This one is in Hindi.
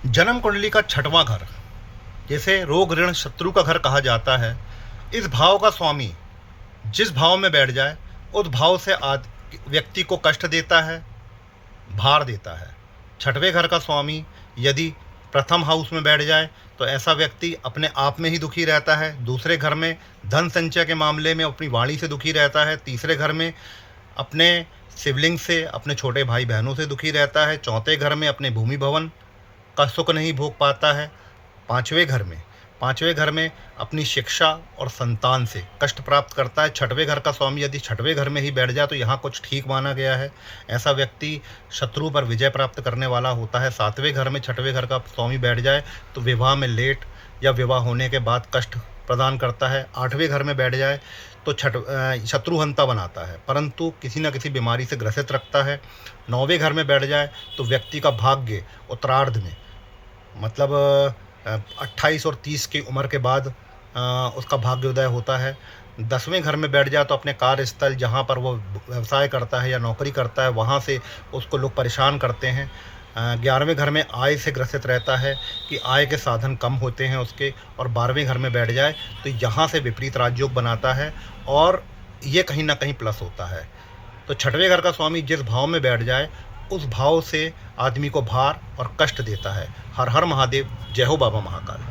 जन्म कुंडली का छठवां घर, जैसे रोग ऋण शत्रु का घर कहा जाता है। इस भाव का स्वामी जिस भाव में बैठ जाए उस भाव से व्यक्ति को कष्ट देता है, भार देता है। छठवें घर का स्वामी यदि प्रथम हाउस में बैठ जाए तो ऐसा व्यक्ति अपने आप में ही दुखी रहता है। दूसरे घर में धन संचय के मामले में अपनी वाणी से दुखी रहता है। तीसरे घर में अपने सिबलिंग से, अपने छोटे भाई बहनों से दुखी रहता है। चौथे घर में अपने भूमि भवन का सुख नहीं भोग पाता है। पांचवें घर में अपनी शिक्षा और संतान से कष्ट प्राप्त करता है। छठवें घर का स्वामी यदि छठवें घर में ही बैठ जाए तो यहाँ कुछ ठीक माना गया है। ऐसा व्यक्ति शत्रु पर विजय प्राप्त करने वाला होता है। सातवें घर में छठवें घर का स्वामी बैठ जाए तो विवाह में लेट या विवाह होने के बाद कष्ट प्रदान करता है। आठवें घर में बैठ जाए तो शत्रुहंता बनाता है, परंतु किसी न किसी बीमारी से ग्रसित रखता है। नौवें घर में बैठ जाए तो व्यक्ति का भाग्य उत्तरार्ध में, मतलब 28 और 30 की उम्र के बाद उसका भाग्योदय होता है। 10वें घर में बैठ जाए तो अपने कार्यस्थल जहाँ पर वो व्यवसाय करता है या नौकरी करता है वहाँ से उसको लोग परेशान करते हैं। 11वें घर में आय से ग्रसित रहता है कि आय के साधन कम होते हैं उसके। और 12वें घर में बैठ जाए तो यहाँ से विपरीत राजयोग बनाता है और ये कहीं ना कहीं प्लस होता है। तो छठवें घर का स्वामी जिस भाव में बैठ जाए उस भाव से आदमी को भार और कष्ट देता है। हर हर महादेव। जय हो बाबा महाकाल।